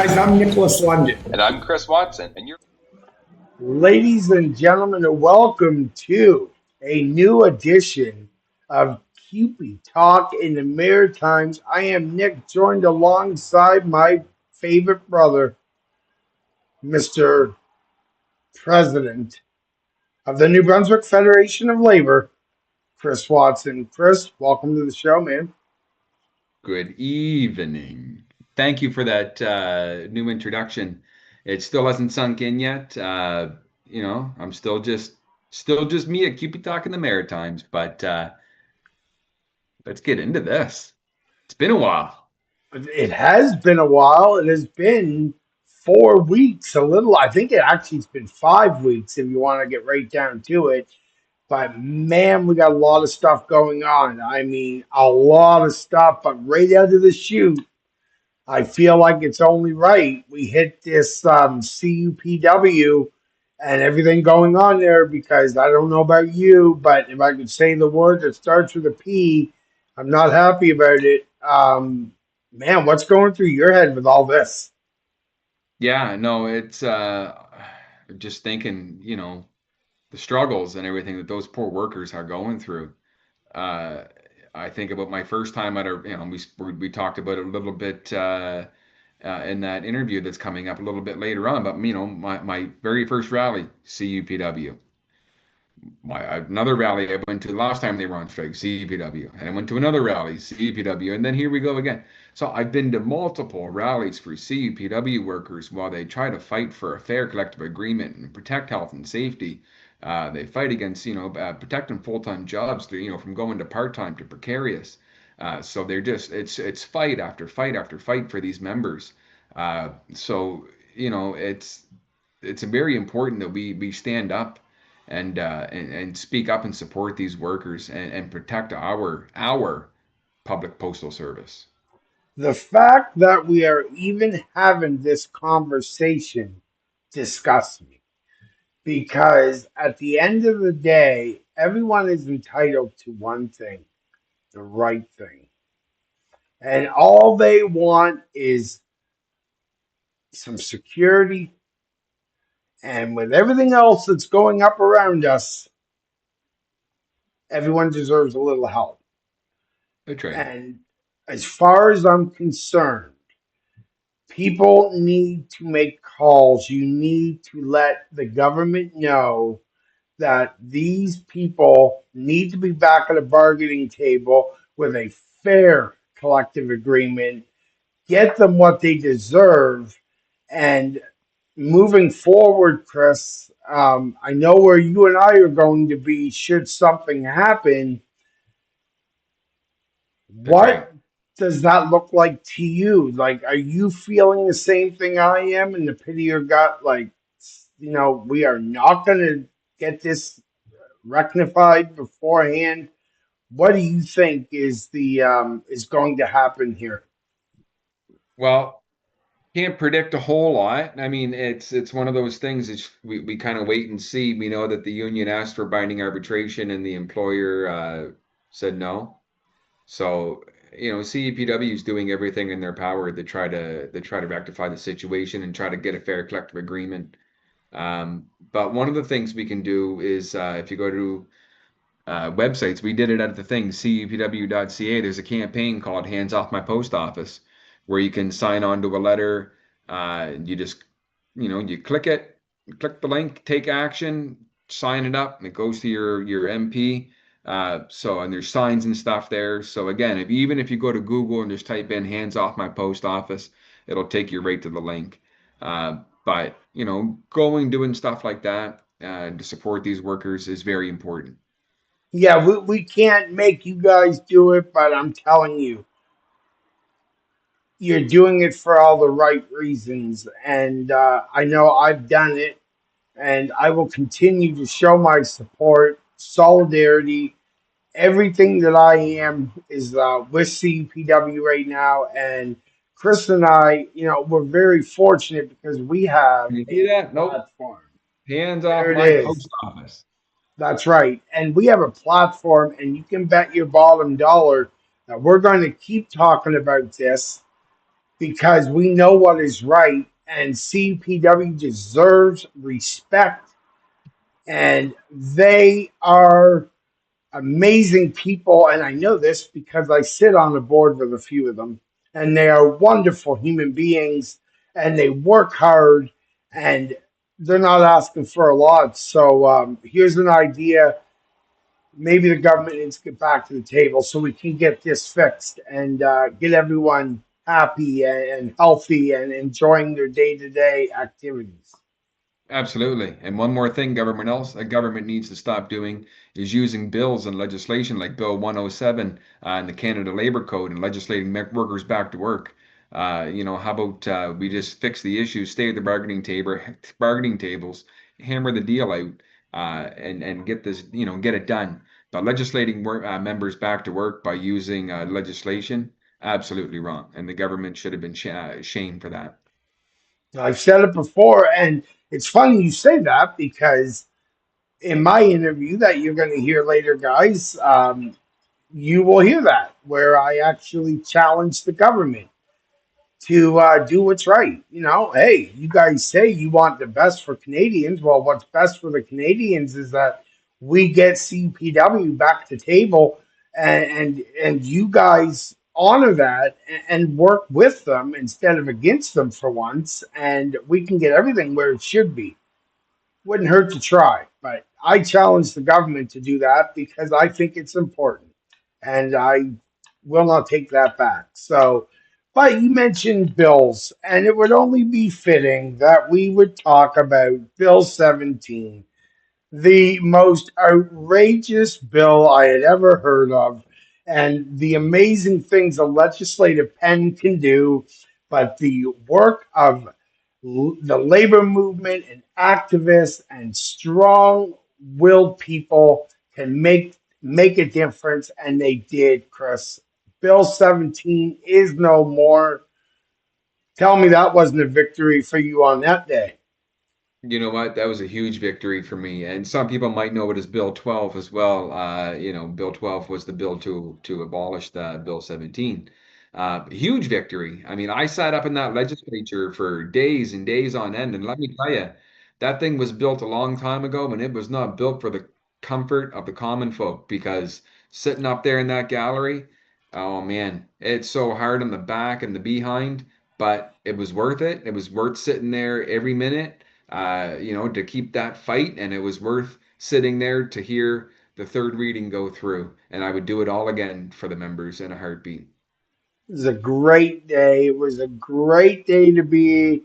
guys, I'm Nicholas London. And I'm Chris Watson, and you're... Ladies and gentlemen, welcome to a new edition of CUPE Talk in the Maritimes. I am Nick, joined alongside my favorite brother, Mr. President of the New Brunswick Federation of Labor, Chris Watson. Chris, welcome to the show, man. Good evening. Thank you for that new introduction. It still hasn't sunk in yet. I'm still just me at Cupid Talk in the Maritimes, but let's get into this. It's been a while. It has been a while. It has been 4 weeks, a little. I think it actually has been 5 weeks if you want to get right down to it. But man, we got a lot of stuff going on. I mean, a lot of stuff, but right out of the chute, I feel like it's only right. We hit this CUPW and everything going on there because I don't know about you, but if I could say the word that starts with a P, I'm not happy about it. Man, what's going through your head with all this? Yeah, no, it's just thinking, the struggles and everything that those poor workers are going through. Uh, I think about my first time at we talked about it a little bit in that interview that's coming up a little bit later on. But my very first rally, CUPW. Another rally I went to the last time they were on strike, CUPW, and I went to another rally, CUPW, and then here we go again. So I've been to multiple rallies for CUPW workers while they try to fight for a fair collective agreement and protect health and safety. They fight against, protecting full-time jobs through, from going to part-time to precarious. So they're just, it's fight after fight after fight for these members. It's very important that we stand up and speak up and support these workers and protect our public postal service. The fact that we are even having this conversation disgusts me because at the end of the day, everyone is entitled to one thing, the right thing. And all they want is some security. And with everything else that's going up around us, everyone deserves a little help. That's right. And as far as I'm concerned, people need to make calls. You need to let the government know that these people need to be back at a bargaining table with a fair collective agreement, get them what they deserve, and moving forward, Chris, I know where you and I are going to be should something happen. That's What right. does that look like to you? Like, are you feeling the same thing I am in the pit of your gut? Like, we are not going to get this rectified beforehand. What do you think is the is going to happen here? Well, can't predict a whole lot. I mean, it's one of those things. We kind of wait and see. We know that the union asked for binding arbitration, and the employer said no. So, CEPW is doing everything in their power to try to rectify the situation and try to get a fair collective agreement. But one of the things we can do is if you go to websites, we did it at the thing, CUPW.ca. There's a campaign called Hands Off My Post Office, where you can sign on to a letter. You just, you click it, click the link, take action, sign it up, and it goes to your MP. And there's signs and stuff there. So again, even if you go to Google and just type in "hands off my post office," it'll take you right to the link. But going doing stuff like that to support these workers is very important. Yeah, we can't make you guys do it, but I'm telling you, you're doing it for all the right reasons. And I know I've done it, and I will continue to show my support, solidarity. Everything that I am is with CPW right now. And Chris and I, we're very fortunate because we have Can you see a that? Nope. platform. Hands off There it my is. post office. That's right. And we have a platform, and you can bet your bottom dollar that we're going to keep talking about this because we know what is right, and CPW deserves respect, and they are amazing people. And I know this because I sit on the board with a few of them, and they are wonderful human beings, and they work hard, and they're not asking for a lot. So here's an idea. Maybe the government needs to get back to the table so we can get this fixed and get everyone happy and healthy and enjoying their day-to-day activities. Absolutely. And one more thing a government needs to stop doing is using bills and legislation like Bill 107 in the Canada Labor Code and legislating workers back to work. How about we just fix the issue, stay at the bargaining tables, hammer the deal out, and get this, get it done. But legislating members back to work by using legislation, absolutely wrong. And the government should have been shamed for that. I've said it before, and it's funny you say that because in my interview that you're going to hear later, guys, you will hear that where I actually challenge the government to do what's right. You know, hey, you guys say you want the best for Canadians. Well, what's best for the Canadians is that we get CPW back to table, and you guys honor that and work with them instead of against them for once, and we can get everything where it should be. Wouldn't hurt to try, but I challenge the government to do that because I think it's important, and I will not take that back. So, but you mentioned bills, and it would only be fitting that we would talk about Bill 17, the most outrageous bill I had ever heard of, and the amazing things a legislative pen can do, but the work of the labor movement and activists and strong-willed people can make a difference, and they did, Chris. Bill 17 is no more. Tell me that wasn't a victory for you on that day. You know what? That was a huge victory for me. And some people might know it as Bill 12 as well. Bill 12 was the bill to abolish the Bill 17. Huge victory. I mean, I sat up in that legislature for days and days on end, and let me tell you, that thing was built a long time ago, and it was not built for the comfort of the common folk because sitting up there in that gallery, oh man, it's so hard on the back and the behind, but it was worth it. It was worth sitting there every minute to keep that fight. And it was worth sitting there to hear the third reading go through. And I would do it all again for the members in a heartbeat. It was a great day. It was a great day to be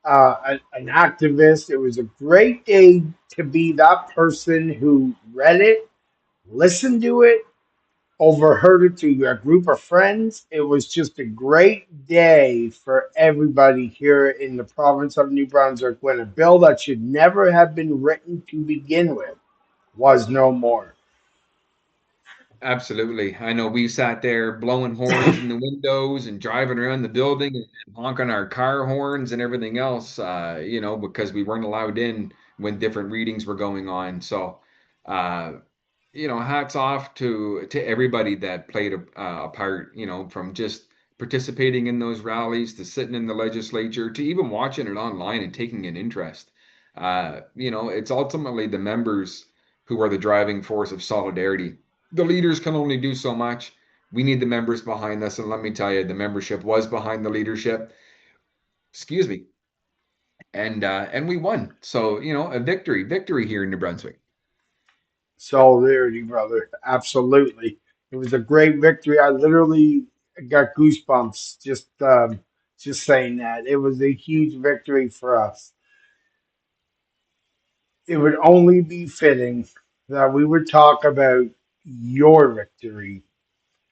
an activist. It was a great day to be that person who read it, listened to it, overheard it to a group of friends. It was just a great day for everybody here in the province of New Brunswick when a bill that should never have been written to begin with was no more. Absolutely. I know we sat there blowing horns in the windows and driving around the building and honking our car horns and everything else, because we weren't allowed in when different readings were going on. So, uh, hats off to everybody that played a part, from just participating in those rallies to sitting in the legislature to even watching it online and taking an interest. It's ultimately the members who are the driving force of solidarity. The leaders can only do so much. We need the members behind us, and let me tell you, the membership was behind the leadership. Excuse me, and we won. So a victory here in New Brunswick. Solidarity, brother. Absolutely. It was a great victory. I literally got goosebumps just saying that. It was a huge victory for us. It would only be fitting that we would talk about your victory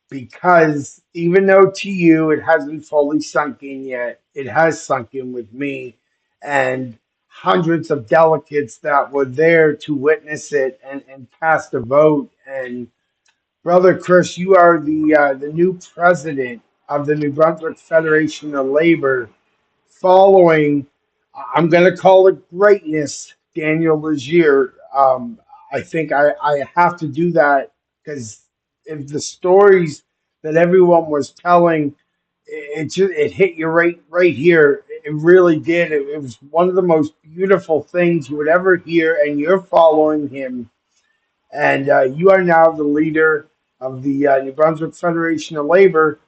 because even though to you it hasn't fully sunk in yet, it has sunk in with me and hundreds of delegates that were there to witness it and cast a vote. And Brother Chris, you are the new president of the New Brunswick Federation of Labor, following. I'm going to call it greatness, Daniel Legier. I think I have to do that because if the stories that everyone was telling, it hit you right here. It really did. It was one of the most beautiful things you would ever hear, and you're following him, and you are now the leader of the New Brunswick Federation of Labor.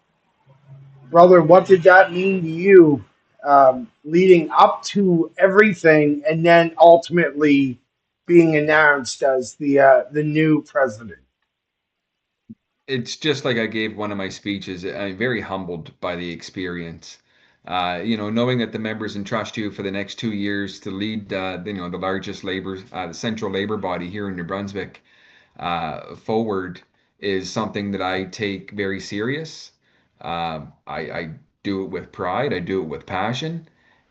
Brother, what did that mean to you, leading up to everything, and then ultimately being announced as the new president? It's just like I gave one of my speeches. I'm very humbled by the experience. Knowing that the members entrust you for the next 2 years to lead, the largest the central labor body here in New Brunswick, forward is something that I take very serious. I do it with pride. I do it with passion.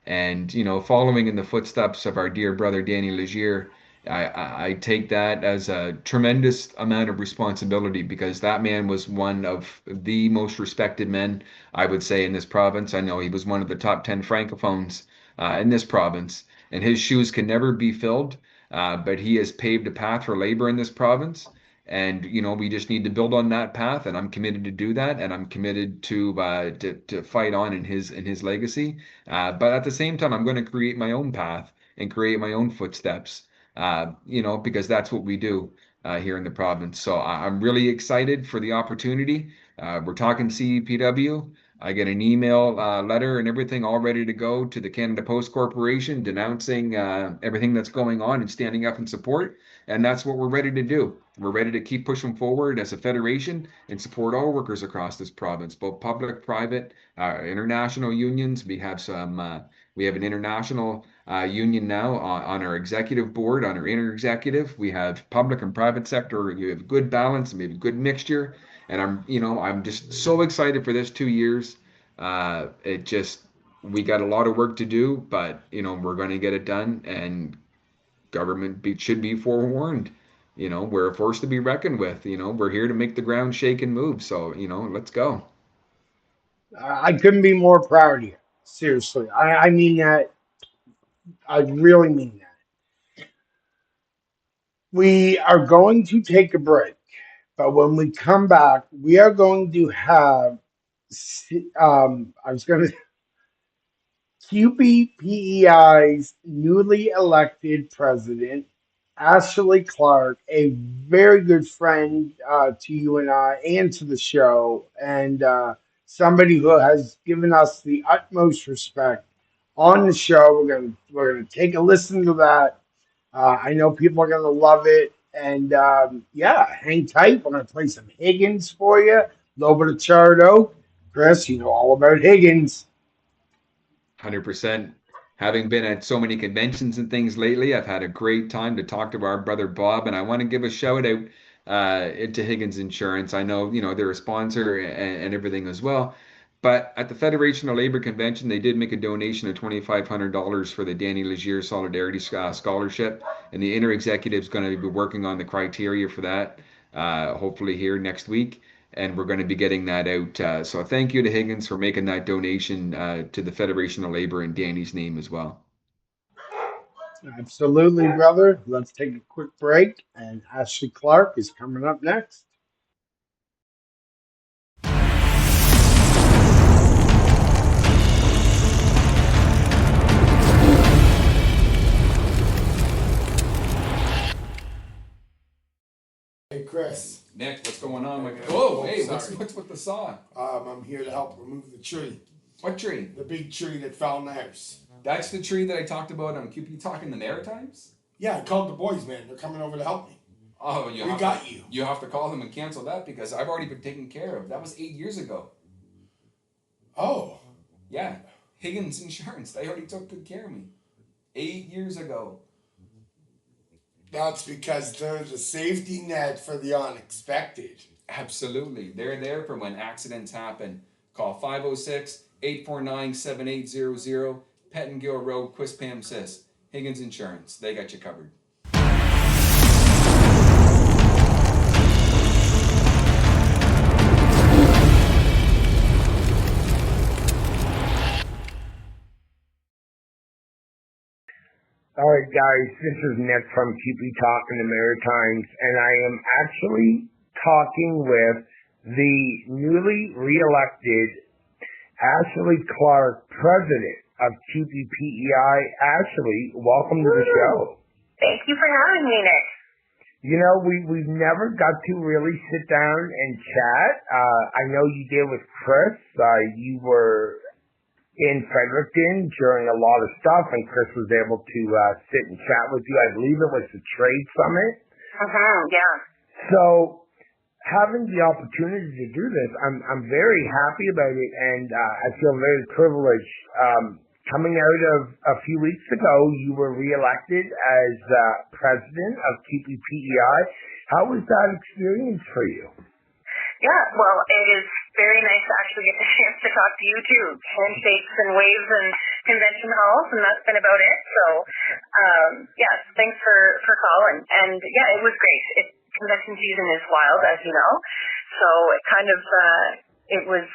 And, following in the footsteps of our dear brother Danny Legier, I take that as a tremendous amount of responsibility because that man was one of the most respected men, I would say, in this province. I know he was one of the top 10 francophones in this province, and his shoes can never be filled. But he has paved a path for labor in this province. And we just need to build on that path, and I'm committed to do that, and I'm committed to fight on in his legacy. But at the same time, I'm going to create my own path and create my own footsteps. Because that's what we do here in the province. So I'm really excited for the opportunity. We're talking CUPW. I get an email, letter, and everything all ready to go to the Canada Post Corporation, denouncing everything that's going on and standing up in support. And that's what we're ready to do. We're ready to keep pushing forward as a federation and support all workers across this province, both public, private, international unions. We have an international union now on our executive board, on our inner executive. We have public and private sector. You have good balance and we have a good mixture. And I'm just so excited for this 2 years. We got a lot of work to do, but we're going to get it done. And should be forewarned. We're a force to be reckoned with. We're here to make the ground shake and move. So, let's go. I couldn't be more proud of you. Seriously, I mean that. I really mean that. We are going to take a break, but when we come back, we are going to have. I was going to QPPEI's newly elected president, Ashley Clark, a very good friend to you and I, and to the show, and somebody who has given us the utmost respect on the show. We're gonna take a listen to that. I know people are gonna love it, and yeah, hang tight. We're gonna play some Higgins for you, a little bit of Charred Oak. Chris, you know all about Higgins. 100%. Having been at so many conventions and things lately, I've had a great time to talk to our brother Bob, and I want to give a shout out to Higgins Insurance. I know, they're a sponsor and everything as well. But at the Federation of Labor Convention, they did make a donation of $2,500 for the Danny Legier Solidarity Scholarship, and the inner executive is going to be working on the criteria for that, hopefully here next week, and we're going to be getting that out. So thank you to Higgins for making that donation to the Federation of Labor in Danny's name as well. Absolutely, brother. Let's take a quick break, and Ashley Clark is coming up next. Hey Chris, Nick, what's going on? Hey, Whoa, oh, hey, sorry. what's with the saw? I'm here to help remove the tree, What tree? the big tree that fell in the house. That's the tree that I talked about on CUPE Talk in the Maritimes? Yeah, I called the boys, man. They're coming over to help me. Oh, We got you. You have to call them and cancel that because I've already been taken care of. That was 8 years ago. Oh, Yeah, Higgins Insurance. They already took good care of me. 8 years ago. that's because there's a safety net for the unexpected. Absolutely. They're there for when accidents happen. Call 506-849-7800, Pettingill Road, Quispam Sis. Higgins Insurance. They got you covered. All right, guys, this is Nick from CUPE Talk in the Maritimes, and I am actually talking with the newly reelected Ashley Clark, president of CUPE. Ashley, welcome to the show. Thank you for having me, Nick. You know, we've never got to really sit down and chat. I know you did with Chris. You were in Fredericton during a lot of stuff, and Chris was able to sit and chat with you. I believe it was the trade summit. Yeah. So having the opportunity to do this, I'm very happy about it, and I feel very privileged. Coming out of a few weeks ago, you were reelected as president of CUPE. How was that experience for you? Yeah, well, it is very nice to actually get the chance to talk to you, too. Handshakes and waves and convention halls, and that's been about it. So, yes, thanks for calling. And, yeah, it was great. Convention season is wild, as you know. So it kind of, it was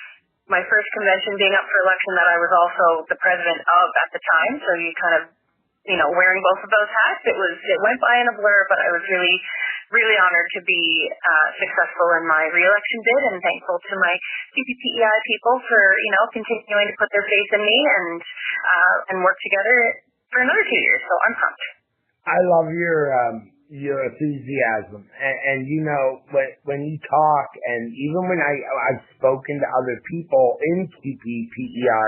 my first convention being up for election that I was also the president of at the time. So you kind of, wearing both of those hats, it went by in a blur, but I was really, really honored to be successful in my re-election bid, and thankful to my CUPEI people for, continuing to put their faith in me and work together for another 2 years. So I'm pumped. I love your enthusiasm, and when you talk, and even when I've spoken to other people in CUPEI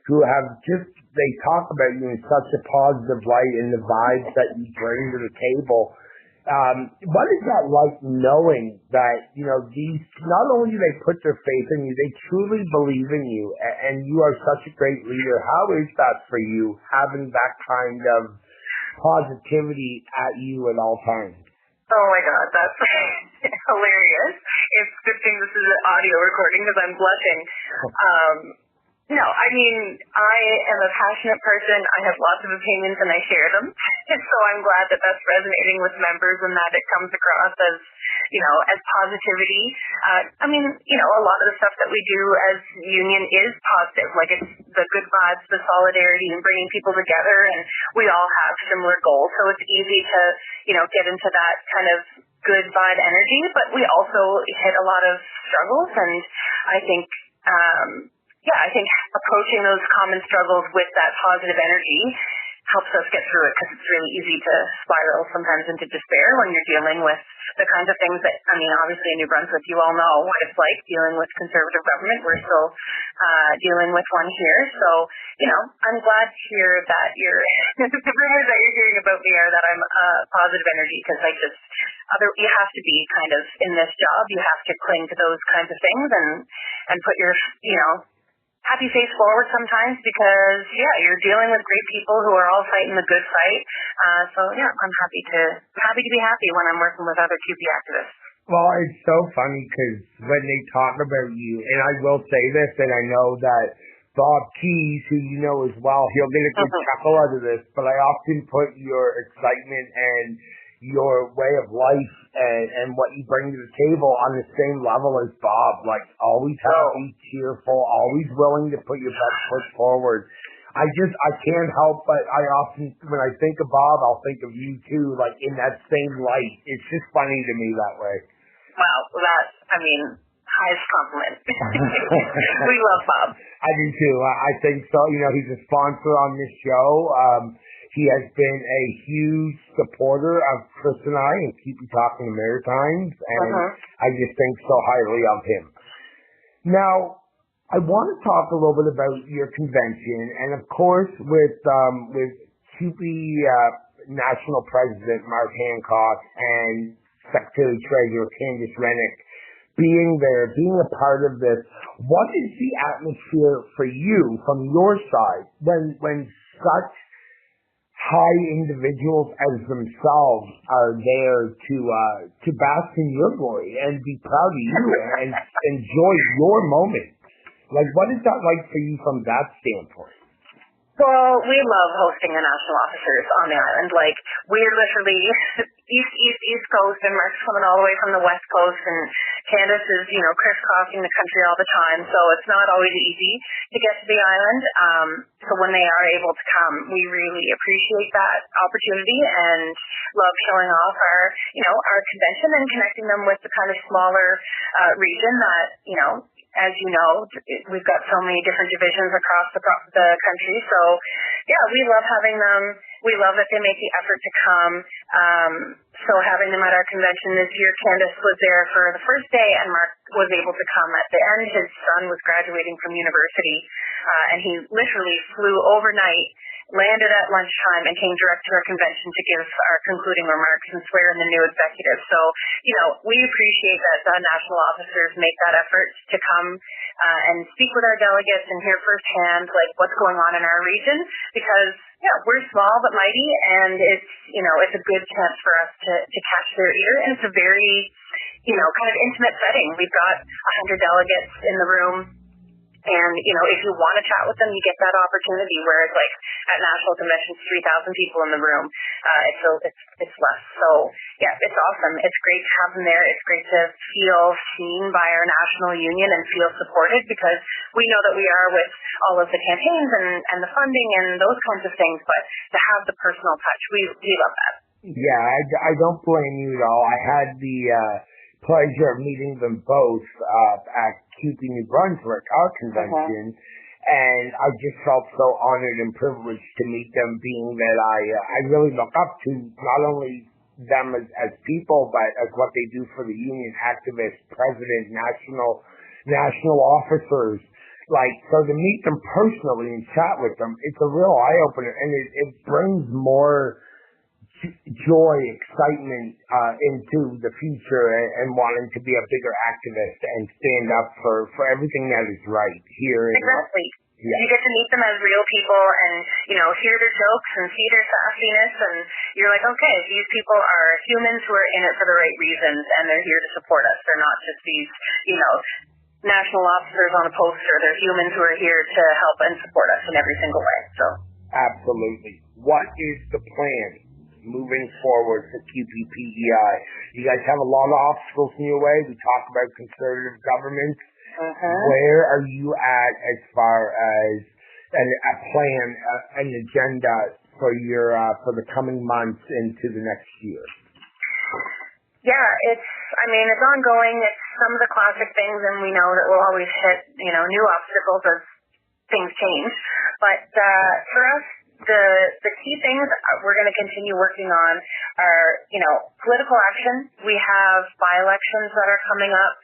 who have they talk about you in such a positive light and the vibes that you bring to the table. What is that like, knowing that, these, not only do they put their faith in you, they truly believe in you, and you are such a great leader. How is that for you, having that kind of positivity at you at all times? Oh my God, that's hilarious. It's a good thing this is an audio recording because I'm blushing. No, I mean, I am a passionate person. I have lots of opinions and I share them. So I'm glad that that's resonating with members and that it comes across as, as positivity. A lot of the stuff that we do as union is positive. Like, it's the good vibes, the solidarity, and bringing people together, and we all have similar goals. So it's easy to, get into that kind of good vibe energy, but we also hit a lot of struggles, and I think, I think approaching those common struggles with that positive energy helps us get through it, because it's really easy to spiral sometimes into despair when you're dealing with the kinds of things that, obviously in New Brunswick, you all know what it's like dealing with conservative government. We're still dealing with one here. So, I'm glad to hear that the rumors that you're hearing about me are that I'm positive energy, because you have to be kind of in this job. You have to cling to those kinds of things and put your, happy face forward sometimes, because you're dealing with great people who are all fighting the good fight. I'm happy to be happy when I'm working with other CUPE activists. Well, it's so funny because when they talk about you, and I will say this, and I know that Bob Keys, who you know as well, he'll get a good chuckle out of this, but I often put your excitement and your way of life and what you bring to the table on the same level as Bob, like always happy, cheerful, always willing to put your best foot forward. I can't help but I often, when I think of Bob, I'll think of you too, like in that same light. It's just funny to me that way. Wow, highest compliment. We love Bob. I do too. I think so. He's a sponsor on this show. He has been a huge supporter of Chris and I and Keep You Talking the Maritimes, and I just think so highly of him. Now, I want to talk a little bit about your convention, and of course, with CUPE National President Mark Hancock and Secretary Treasurer Candice Rennick being there, being a part of this, what is the atmosphere for you from your side when such high individuals as themselves are there to bask in your glory and be proud of you and enjoy your moment? Like, what is that like for you from that standpoint? Well, we love hosting the national officers on the island. Like, we're literally East Coast, and Mark's coming all the way from the West Coast, and Candace is, crisscrossing the country all the time, so it's not always easy to get to the island. So when they are able to come, we really appreciate that opportunity and love showing off our convention and connecting them with the kind of smaller region that, as you know, we've got so many different divisions across the country. So, yeah, we love having them. We love that they make the effort to come. So having them at our convention this year, Candace was there for the first day, and Mark was able to come at the end. His son was graduating from university, and he literally flew overnight, landed at lunchtime, and came direct to our convention to give our concluding remarks and swear in the new executive. So, we appreciate that the national officers make that effort to come and speak with our delegates and hear firsthand what's going on in our region, because we're small but mighty, and it's a good chance for us to catch their ear, and it's a very kind of intimate setting. We've got 100 delegates in the room. And, if you want to chat with them, you get that opportunity, whereas at national conventions, 3,000 people in the room, it's less. So, yeah, it's awesome. It's great to have them there. It's great to feel seen by our national union and feel supported, because we know that we are with all of the campaigns and the funding and those kinds of things, but to have the personal touch, we love that. Yeah, I don't blame you at all. I had the pleasure of meeting them both at CUPE New Brunswick, our convention, and I just felt so honored and privileged to meet them, being that I really look up to not only them as people, but as what they do for the union, activists, president, national officers. So to meet them personally and chat with them, it's a real eye-opener, and it brings more joy, excitement into the future, and wanting to be a bigger activist and stand up for everything that is right here. Exactly. Yeah. You get to meet them as real people and, hear their jokes and see their sassiness, and you're like, okay, these people are humans who are in it for the right reasons, and they're here to support us. They're not just these, national officers on a poster. They're humans who are here to help and support us in every single way. So, absolutely. What is the plan moving forward for CUPE-PEI? You guys have a lot of obstacles in your way. We talk about conservative government. Where are you at as far as a plan, an agenda for for the coming months into the next year? Yeah, it's ongoing. It's some of the classic things, and we know that we'll always hit, new obstacles as things change. But for us, the key things we're going to continue working on are, political action. We have by-elections that are coming up.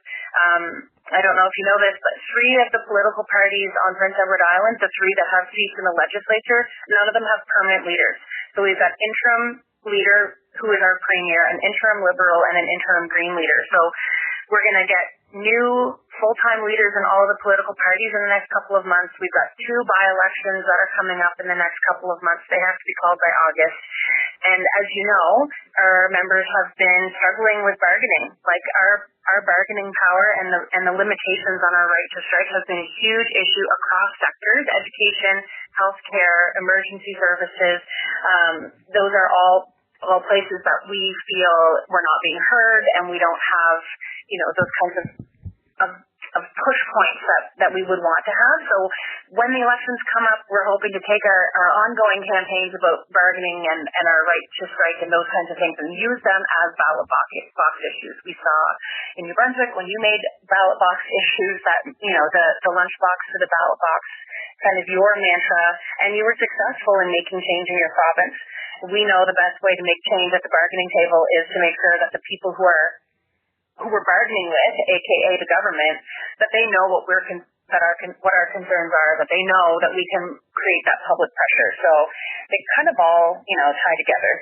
I don't know if you know this, but 3 of the political parties on Prince Edward Island, the 3 that have seats in the legislature, none of them have permanent leaders. So we've got interim leader, who is our premier, an interim Liberal, and an interim Green leader. So we're going to get new full-time leaders in all of the political parties in the next couple of months. We've got 2 by-elections that are coming up in the next couple of months. They have to be called by August. And as you know, our members have been struggling with bargaining. Our bargaining power and the limitations on our right to strike has been a huge issue across sectors: education, healthcare, emergency services. Those are all places that we feel we're not being heard, and we don't have, those kinds of push points that we would want to have. So when the elections come up, we're hoping to take our ongoing campaigns about bargaining and our right to strike and those kinds of things, and use them as ballot box issues. We saw in New Brunswick, when you made ballot box issues that, the lunchbox to the ballot box kind of your mantra, and you were successful in making change in your province. We know the best way to make change at the bargaining table is to make sure that the people who we're bargaining with, aka the government, that they know what what our concerns are, that they know that we can create that public pressure. So they kind of all, tie together.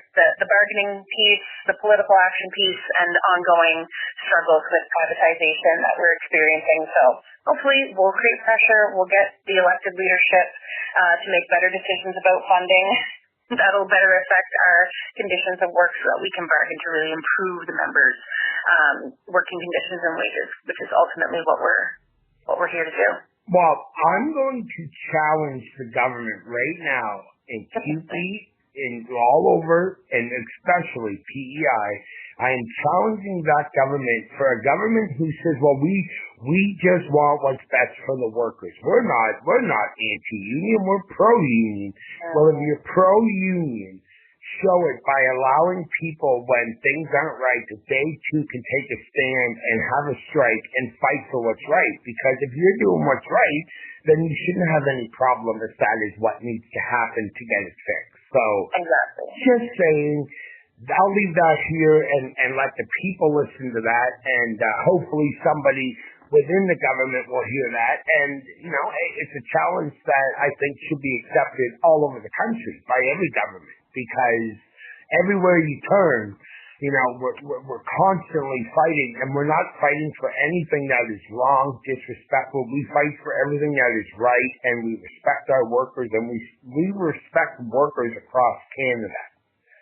The bargaining piece, the political action piece, and ongoing struggles with privatization that we're experiencing. So hopefully we'll create pressure, we'll get the elected leadership to make better decisions about funding. That'll better affect our conditions of work so that we can bargain to really improve the members' working conditions and wages, which is ultimately what we're here to do. Well, I'm going to challenge the government right now in CUPE, all over, and especially PEI. I am challenging that government, for a government who says, well, we just want what's best for the workers. We're not anti-union, we're pro-union. Well, if you're pro-union, show it by allowing people when things aren't right that they too can take a stand and have a strike and fight for what's right. Because if you're doing what's right, then you shouldn't have any problem if that is what needs to happen to get it fixed. So Exactly. just saying, I'll leave that here and let the people listen to that, and hopefully somebody within the government will hear that. And, you know, it's a challenge that I think should be accepted all over the country by every government, because everywhere you turn, you know, we're constantly fighting, and we're not fighting for anything that is wrong, disrespectful. We fight for everything that is right, and we respect our workers, and we respect workers across Canada.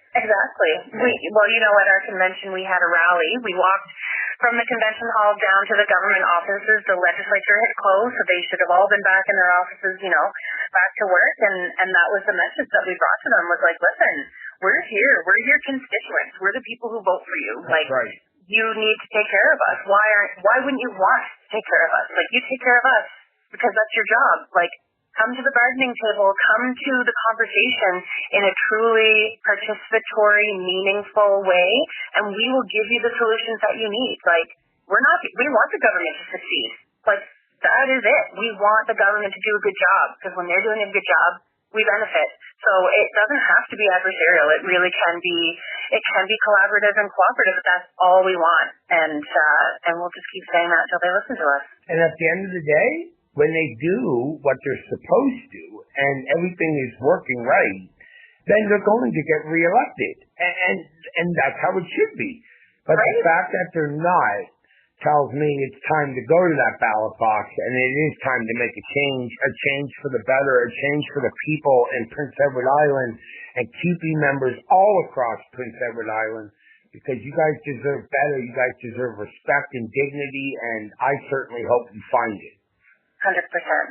Exactly. Well, you know, at our convention, we had a rally. We walked from the convention hall down to the government offices. The legislature had closed, so they should have all been back in their offices, you know, back to work. And that was the message that we brought to them, was like, listen, we're here. We're your constituents. We're the people who vote for you. That's right. You need to take care of us. Why wouldn't you want to take care of us? Like, you take care of us because that's your job. Like, come to the bargaining table, come to the conversation in a truly participatory, meaningful way, and we will give you the solutions that you need. Like, we want the government to succeed. Like, that is it. We want the government to do a good job, because when they're doing a good job, we benefit. So it doesn't have to be adversarial. It really can be collaborative and cooperative. That's all we want. And we'll just keep saying that until they listen to us. And at the end of the day, when they do what they're supposed to and everything is working right, then they're going to get reelected. And that's how it should be. But right. The fact that they're not tells me it's time to go to that ballot box, and it is time to make a change for the better, a change for the people in Prince Edward Island and CUPE members all across Prince Edward Island, because you guys deserve better. You guys deserve respect and dignity, and I certainly hope you find it. 100%.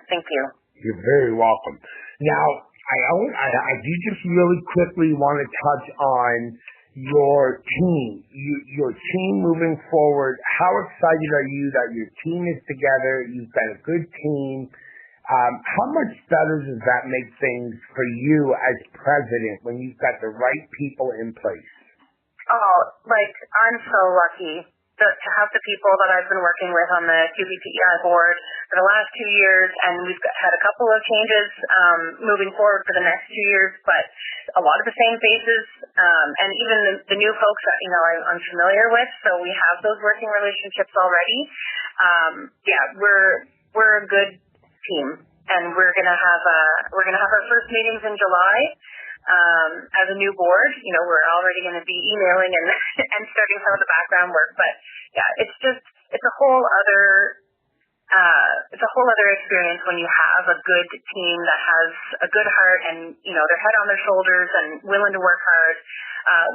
Thank you. You're very welcome. Now, I do just really quickly want to touch on your team. Your team moving forward. How excited are you that your team is together? You've got a good team. How much better does that make things for you as president when you've got the right people in place? Oh, like, I'm so lucky to have the people that I've been working with on the CUPE board for the last 2 years, and we've had a couple of changes moving forward for the next 2 years, but a lot of the same faces, and even the new folks that, you know, I'm familiar with, so we have those working relationships already. Yeah, we're a good team, and we're gonna have our first meetings in July. As a new board, you know, we're already going to be emailing and and starting some of the background work. But yeah, it's a whole other experience when you have a good team that has a good heart and, you know, their head on their shoulders and willing to work hard.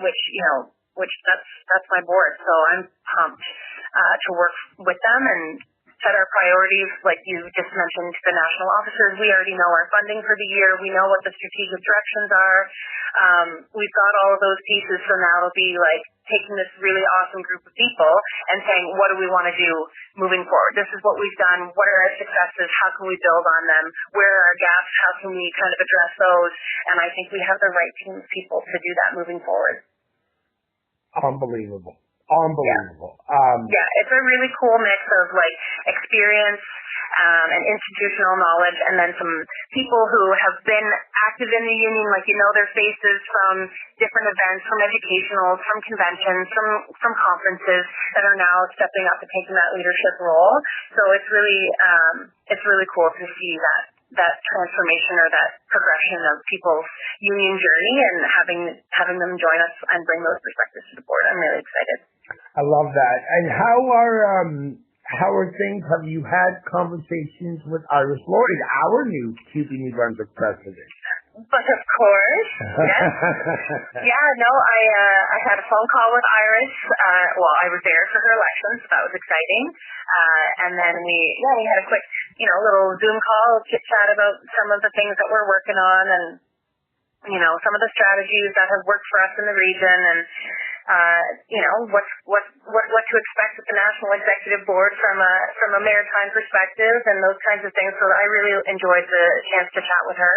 Which that's my board. So I'm pumped to work with them and set our priorities, like you just mentioned, to the national officers. We already know our funding for the year. We know what the strategic directions are. We've got all of those pieces, so now it'll be like taking this really awesome group of people and saying, what do we want to do moving forward? This is what we've done. What are our successes? How can we build on them? Where are our gaps? How can we kind of address those? And I think we have the right team of people to do that moving forward. Unbelievable. Yeah, it's a really cool mix of like experience and institutional knowledge, and then some people who have been active in the union, like, you know, their faces from different events, from educationals, from conventions, from conferences, that are now stepping up and taking that leadership role. So it's really cool to see that transformation or that progression of people's union journey, and having them join us and bring those perspectives to the board. I'm really excited. I love that. And how are things? Have you had conversations with Iris Lloyd, our new CUPE New Brunswick president? But of course, yes. Yeah, no, I had a phone call with Iris. Well, I was there for her election, so that was exciting. And then we had a quick, you know, little Zoom call, chit chat about some of the things that we're working on, and, you know, some of the strategies that have worked for us in the region. And what to expect with the National Executive Board from a maritime perspective and those kinds of things. So I really enjoyed the chance to chat with her.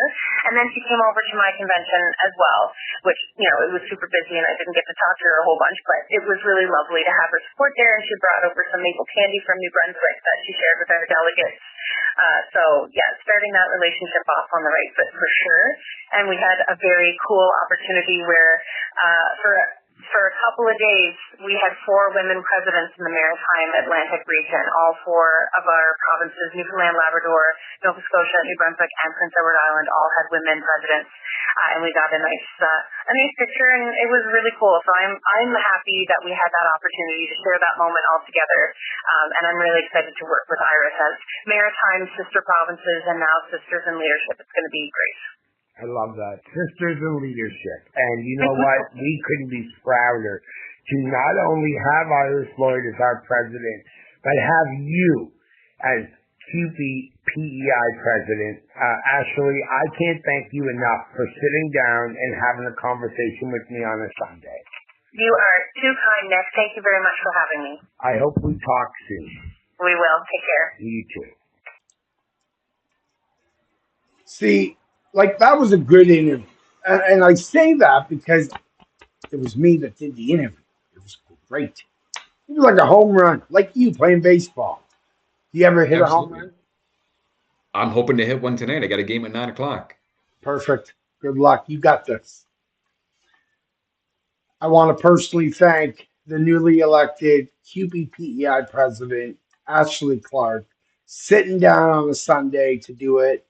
And then she came over to my convention as well, which, it was super busy and I didn't get to talk to her a whole bunch, but it was really lovely to have her support there. And she brought over some maple candy from New Brunswick that she shared with our delegates. Starting that relationship off on the right foot for sure. And we had a very cool opportunity where for a couple of days, we had 4 women presidents in the Maritime Atlantic region. All 4 of our provinces, Newfoundland, Labrador, Nova Scotia, New Brunswick, and Prince Edward Island, all had women presidents. And we got a nice picture, and it was really cool. So I'm happy that we had that opportunity to share that moment all together. And I'm really excited to work with Iris as Maritime sister provinces and now sisters in leadership. It's going to be great. I love that. Sisters in leadership. And you know what? We couldn't be prouder to not only have Iris Lloyd as our president, but have you as CUPE PEI president. Ashley, I can't thank you enough for sitting down and having a conversation with me on a Sunday. You are too kind, Nick. Thank you very much for having me. I hope we talk soon. We will. Take care. You too. See, that was a good interview. And I say that because it was me that did the interview. It was great. It was like a home run, like you playing baseball. You ever hit Absolutely. a home run? I'm hoping to hit one tonight. I got a game at 9:00. Perfect. Good luck. You got this. I want to personally thank the newly elected CUPE PEI president, Ashley Clark, sitting down on a Sunday to do it.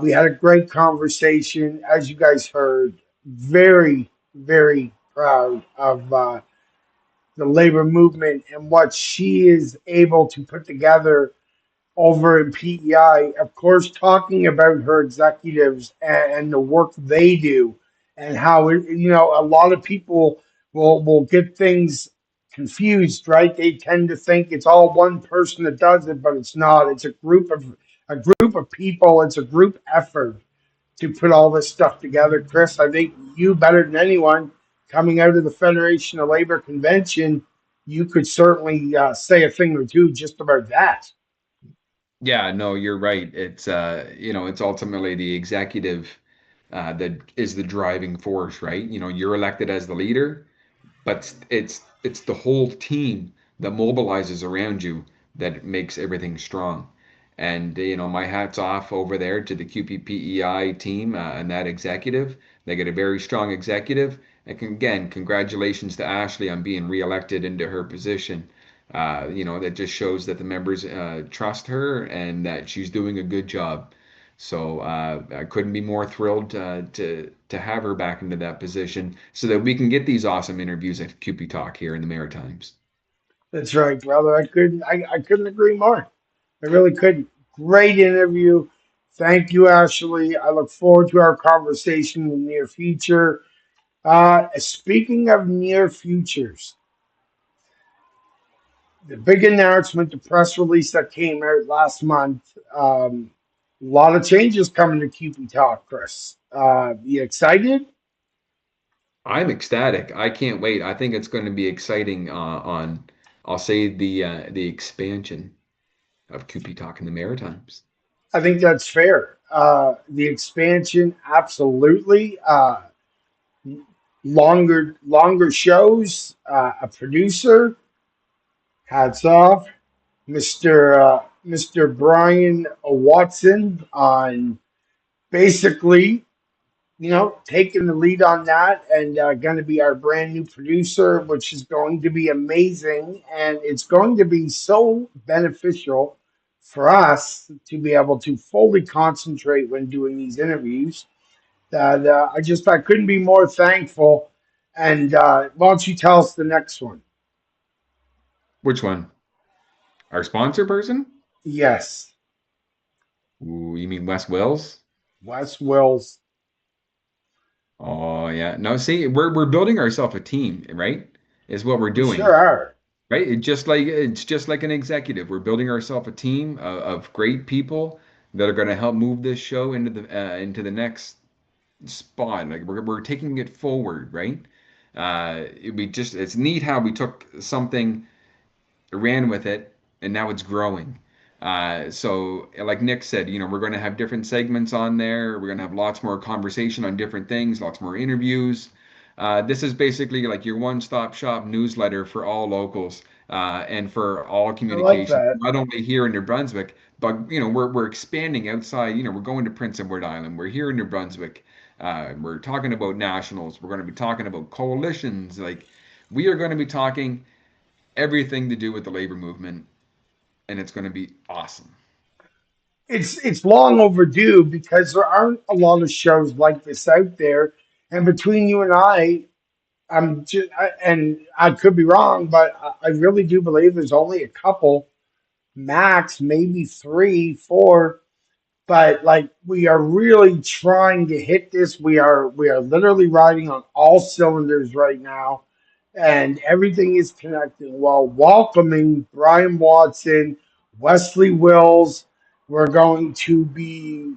We had a great conversation, as you guys heard. Very, very proud of the labor movement and what she is able to put together over in PEI. Of course, talking about her executives and the work they do, and how a lot of people will get things confused, right? They tend to think it's all one person that does it, but it's not. It's a group of people. It's a group effort to put all this stuff together. Chris, I think you better than anyone coming out of the Federation of Labor Convention, you could certainly say a thing or two just about that. Yeah, no, you're right. It's ultimately the executive that is the driving force, right? You're elected as the leader, but it's the whole team that mobilizes around you that makes everything strong. And my hat's off over there to the QPPEI team and that executive. They get a very strong executive. And again, congratulations to Ashley on being reelected into her position. That just shows that the members trust her and that she's doing a good job. So I couldn't be more thrilled to have her back into that position so that we can get these awesome interviews at CUPE Talk here in the Maritimes. That's right, brother. I couldn't agree more. I really couldn't. Great interview. Thank you, Ashley. I look forward to our conversation in the near future. Speaking of near futures, the big announcement, the press release that came out last month, a lot of changes coming to CUPE Talk, Chris. You excited? I'm ecstatic. I can't wait. I think it's going to be exciting I'll say the expansion of CUPE Talk in the Maritimes. I think that's fair. The expansion, absolutely. Longer shows. A producer, hats off, Mr. Brian Watson, on basically taking the lead on that, and going to be our brand new producer, which is going to be amazing, and it's going to be so beneficial for us to be able to fully concentrate when doing these interviews. That I couldn't be more thankful. And why don't you tell us the next one? Which one? Our sponsor person? Yes, Ooh, you mean Wes Wills? Wes Wills. Oh yeah. No, see, we're building ourselves a team, right? Is what we're We sure doing. are. Right? It's just like an executive. We're building ourselves a team of great people that are going to help move this show into the next spot. Like we're taking it forward, right? It's neat how we took something, ran with it, and now it's growing. So, like Nick said, we're going to have different segments on there. We're going to have lots more conversation on different things, lots more interviews. This is basically like your one-stop shop newsletter for all locals and for all I like communication, that. not only here in New Brunswick, but we're expanding outside. We're going to Prince Edward Island. We're here in New Brunswick. We're talking about nationals. We're going to be talking about coalitions. Like we are going to be talking everything to do with the labor movement, and it's going to be awesome. It's long overdue because there aren't a lot of shows like this out there. And between you and and I could be wrong, but I really do believe there's only a couple, max, maybe three, four. But like we are really trying to hit this. We are literally riding on all cylinders right now, and everything is connecting. While welcoming Brian Watson, Wesley Wills, we're going to be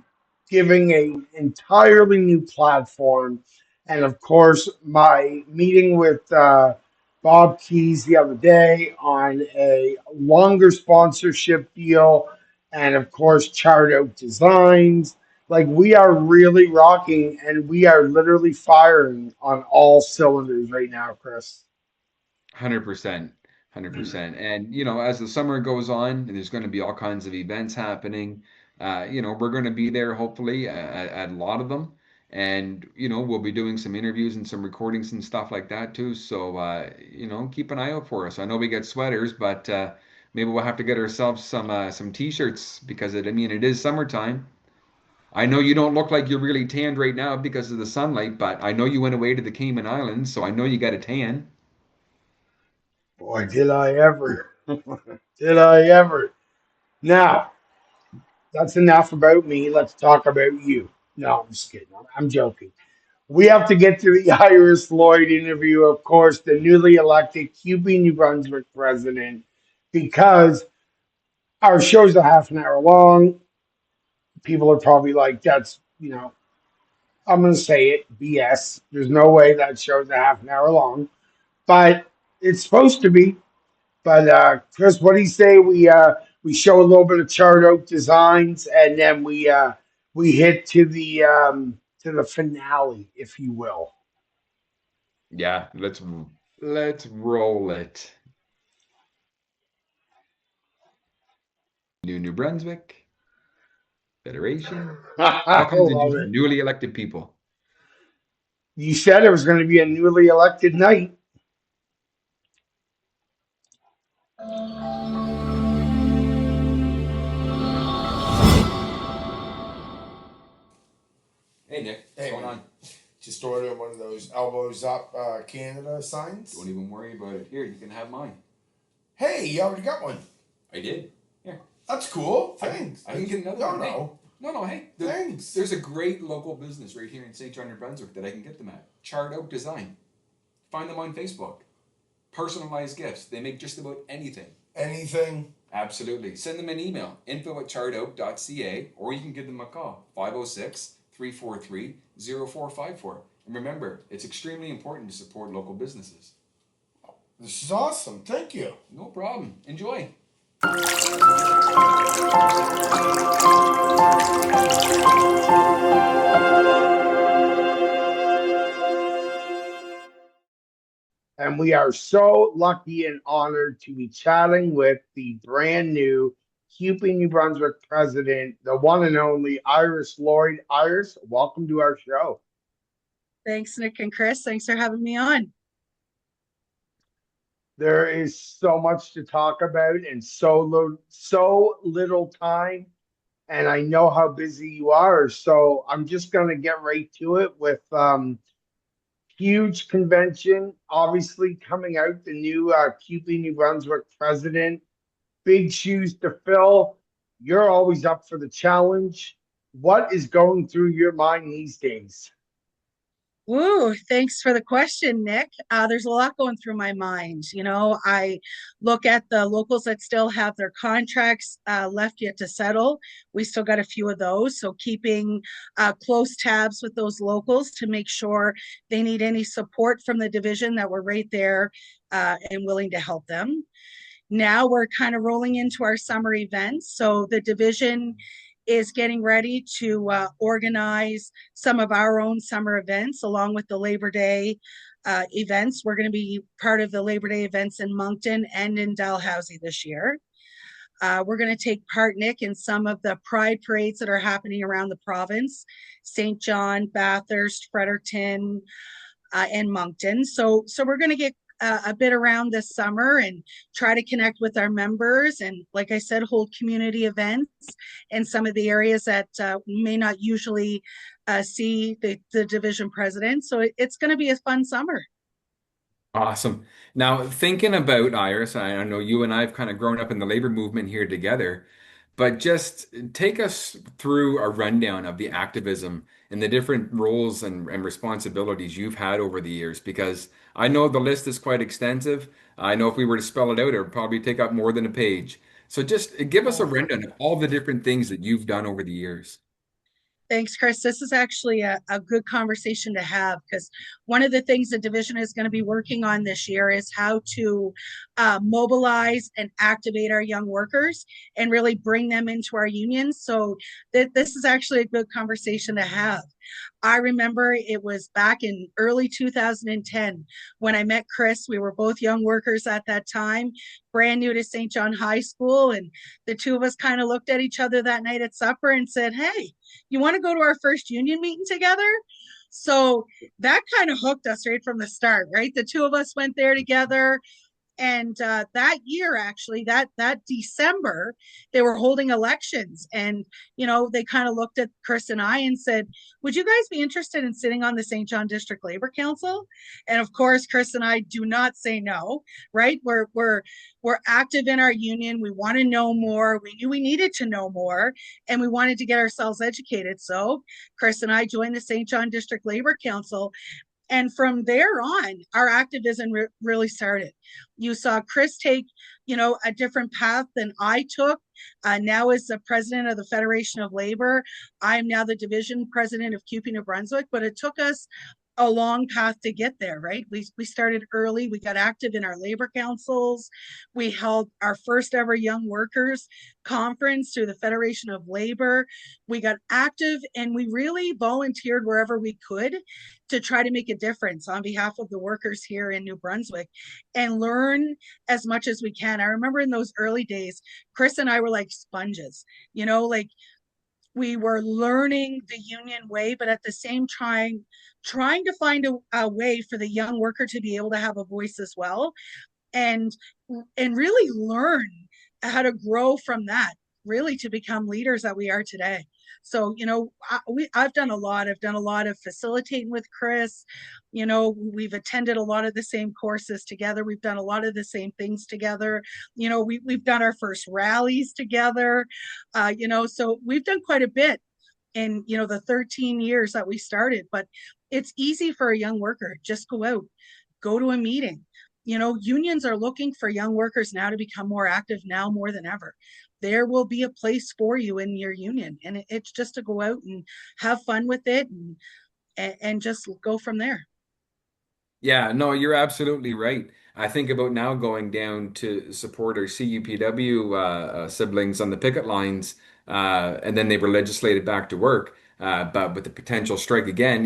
giving a entirely new platform, and of course, my meeting with Bob Keys the other day on a longer sponsorship deal, and of course, Chart Oak Designs. Like we are really rocking, and we are literally firing on all cylinders right now, Chris. 100%. 100%. And, as the summer goes on, and there's going to be all kinds of events happening, we're going to be there hopefully at a lot of them. And, we'll be doing some interviews and some recordings and stuff like that too. So, keep an eye out for us. I know we get sweaters, but maybe we'll have to get ourselves some t-shirts because it is summertime. I know you don't look like you're really tanned right now because of the sunlight, but I know you went away to the Cayman Islands, so I know you got a tan. Boy, did I ever. Did I ever. Now, that's enough about me. Let's talk about you. No, I'm just kidding. I'm joking. We have to get to the Iris Lloyd interview, of course, the newly elected CUPE New Brunswick president, because our show's a half an hour long. People are probably like, I'm going to say it, BS. There's no way that show's a half an hour long, but it's supposed to be. But Chris, what do you say we show a little bit of Chart Oak Designs, and then we hit to the finale, if you will. Yeah, let's roll it. New Brunswick Federation, all I kinds of love it. newly elected people. You said it was going to be a newly elected night. Hey Nick, what's Hey, going man. on? Just ordered one of those elbows up Canada signs. Don't even worry about it. Here, you can have mine. Hey, you already got one. I did. Here, That's cool. Thanks. I can get another No, one. Hey, no. no. Hey, Thanks. there's a great local business right here in St. John, New Brunswick that I can get them at. Chart Oak Design. Find them on Facebook. Personalized gifts. They make just about anything. Anything? Absolutely. Send them an email, info@chartout.ca, or you can give them a call, 506-343-0454. And remember, it's extremely important to support local businesses. This is awesome. Thank you. No problem. Enjoy. And we are so lucky and honored to be chatting with the brand new CUPE New Brunswick president, the one and only Iris Lloyd. Iris, welcome to our show. Thanks, Nick and Chris. Thanks for having me on. There is so much to talk about and so little time. And I know how busy you are. So I'm just going to get right to it with huge convention, obviously coming out, the new CUPE New Brunswick president. Big shoes to fill. You're always up for the challenge. What is going through your mind these days? Woo, thanks for the question, Nick. There's a lot going through my mind. I look at the locals that still have their contracts left yet to settle. We still got a few of those. So keeping close tabs with those locals to make sure they need any support from the division, that we're right there and willing to help them. Now we're kind of rolling into our summer events. So the division is getting ready to organize some of our own summer events along with the Labor Day events. We're going to be part of the Labor Day events in Moncton and in Dalhousie this year. We're going to take part, Nick, in some of the pride parades that are happening around the province: St. John, Bathurst, Fredericton, and Moncton. So we're going to get a bit around this summer and try to connect with our members, and like I said, hold community events in some of the areas that may not usually see the division president. So it's going to be a fun summer. Awesome. Now, thinking about Iris, I know you and I have kind of grown up in the labor movement here together, but just take us through a rundown of the activism and the different roles and responsibilities you've had over the years, because I know the list is quite extensive. I know if we were to spell it out, it would probably take up more than a page. So just give us a Oh, rundown of all the different things that you've done over the years. Thanks, Chris. This is actually a good conversation to have, because one of the things the division is going to be working on this year is how to mobilize and activate our young workers and really bring them into our unions. So this is actually a good conversation to have. I remember it was back in early 2010 when I met Chris. We were both young workers at that time, brand new to St. John High School. And the two of us kind of looked at each other that night at supper and said, "Hey, you want to go to our first union meeting together?" So that kind of hooked us right from the start, right? The two of us went there together. And that year, actually, that December, they were holding elections, and they kind of looked at Chris and I and said, "Would you guys be interested in sitting on the St. John District Labor Council?" And of course, Chris and I do not say no, right? We're active in our union. We want to know more. We knew we needed to know more, and we wanted to get ourselves educated. So Chris and I joined the St. John District Labor Council, and from there on, our activism really started. You saw Chris take, a different path than I took. Now as the president of the Federation of Labor, I am now the division president of CUPE New Brunswick, but it took us a long path to get there, right? We started early. We got active in our labor councils. We held our first ever young workers conference through the Federation of Labor. We got active and we really volunteered wherever we could to try to make a difference on behalf of the workers here in New Brunswick and learn as much as we can. I remember in those early days, Chris and I were like sponges, like we were learning the union way, but at the same time, trying to find a way for the young worker to be able to have a voice as well, and really learn how to grow from that, really to become leaders that we are today. So I've done a lot. I've done a lot of facilitating with Chris. We've attended a lot of the same courses together. We've done a lot of the same things together. We've done our first rallies together. So we've done quite a bit in the 13 years that we started. But it's easy for a young worker. Just go out, go to a meeting. Unions are looking for young workers now to become more active, now more than ever. There will be a place for you in your union, and it's just to go out and have fun with it and just go from there. Yeah, no, you're absolutely right. I think about now going down to support our CUPW siblings on the picket lines, and then they were legislated back to work. But with the potential strike again,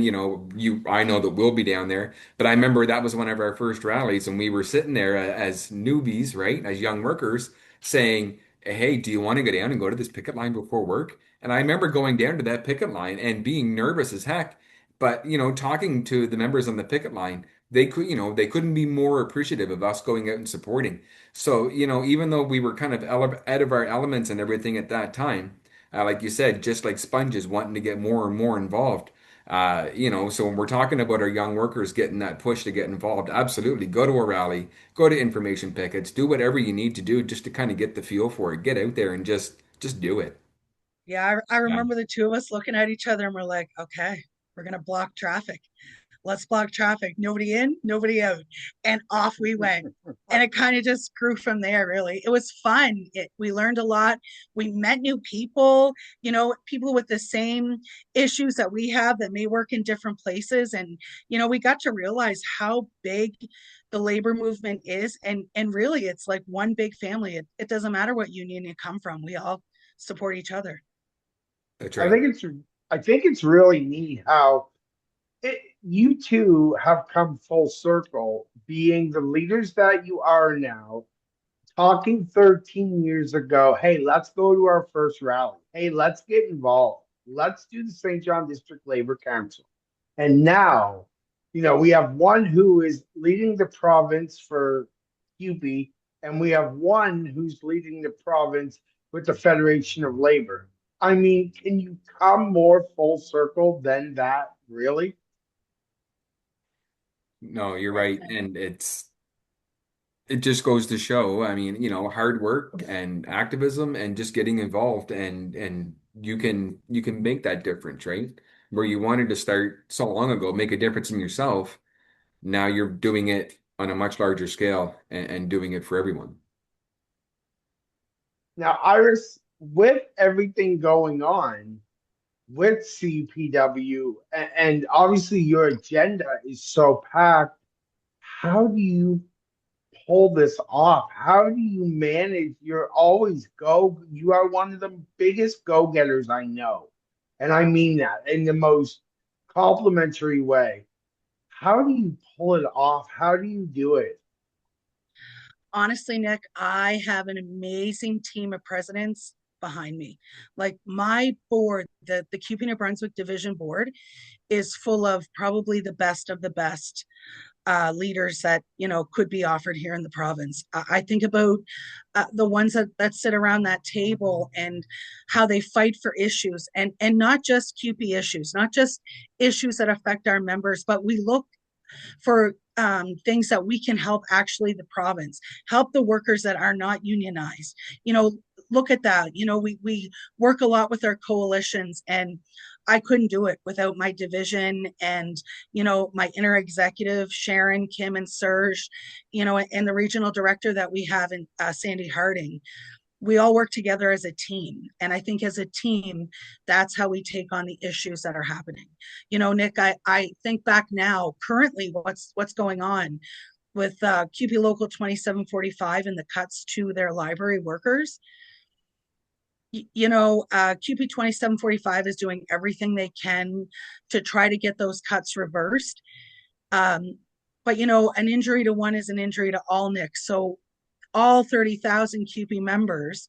I know that we'll be down there. But I remember that was one of our first rallies, and we were sitting there as newbies, right, as young workers, saying, "Hey, do you want to go down and go to this picket line before work?" And I remember going down to that picket line and being nervous as heck. But talking to the members on the picket line, they couldn't be more appreciative of us going out and supporting. So even though we were kind of out of our elements and everything at that time, like you said, just like sponges wanting to get more and more involved. So when we're talking about our young workers getting that push to get involved, absolutely go to a rally, go to information pickets, do whatever you need to do just to kind of get the feel for it, get out there and just do it. Yeah, I Yeah. remember the two of us looking at each other and we're like, okay, we're going to block traffic. let's block traffic. Nobody in, nobody out. And off we went. And it kind of just grew from there, really. It was fun. We learned a lot. We met new people, people with the same issues that we have that may work in different places. And, we got to realize how big the labor movement is. And really, it's like one big family. It doesn't matter what union you come from. We all support each other. That's I right. think it's really neat how you two have come full circle, being the leaders that you are now, talking 13 years ago, hey, let's go to our first rally. Hey, let's get involved. Let's do the St. John District Labor Council. And now, we have one who is leading the province for CUPE, and we have one who's leading the province with the Federation of Labor. I mean, can you come more full circle than that, really? No, you're right. And it just goes to show, I mean, hard work and activism and just getting involved and you can make that difference, right? Where you wanted to start so long ago, make a difference in yourself. Now you're doing it on a much larger scale and doing it for everyone. Now, Iris, with everything going on with CUPW, and obviously your agenda is so packed, how do you pull this off? How do you manage? You are one of the biggest go-getters I know. And I mean that in the most complimentary way. How do you pull it off? How do you do it? Honestly, Nick, I have an amazing team of presidents behind me. Like my board, the CUPE New Brunswick Division Board is full of probably the best of the best leaders that could be offered here in the province. I think about the ones that sit around that table and how they fight for issues, and not just CUPE issues, not just issues that affect our members, but we look for things that we can help actually the province, help the workers that are not unionized. Look at that. We work a lot with our coalitions, and I couldn't do it without my division and, my inner executive, Sharon, Kim, and Serge, and the regional director that we have in Sandy Harding. We all work together as a team. And I think as a team, that's how we take on the issues that are happening. Nick, I think back now, currently what's going on with CUPE Local 2745 and the cuts to their library workers. CUPE 2745 is doing everything they can to try to get those cuts reversed. But an injury to one is an injury to all, Nick. So all 30,000 CUPE members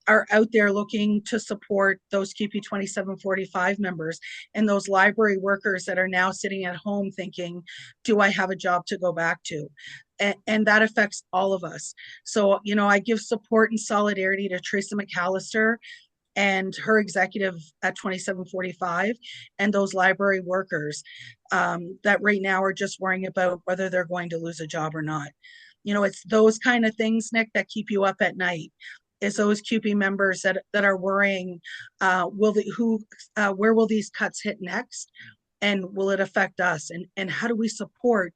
are out there looking to support those CUPE 2745 members and those library workers that are now sitting at home thinking, do I have a job to go back to? And that affects all of us. So, I give support and solidarity to Teresa McAllister and her executive at 2745 and those library workers that right now are just worrying about whether they're going to lose a job or not. It's those kind of things, Nick, that keep you up at night. Is those CUPE members that are worrying, where will these cuts hit next, and will it affect us? And how do we support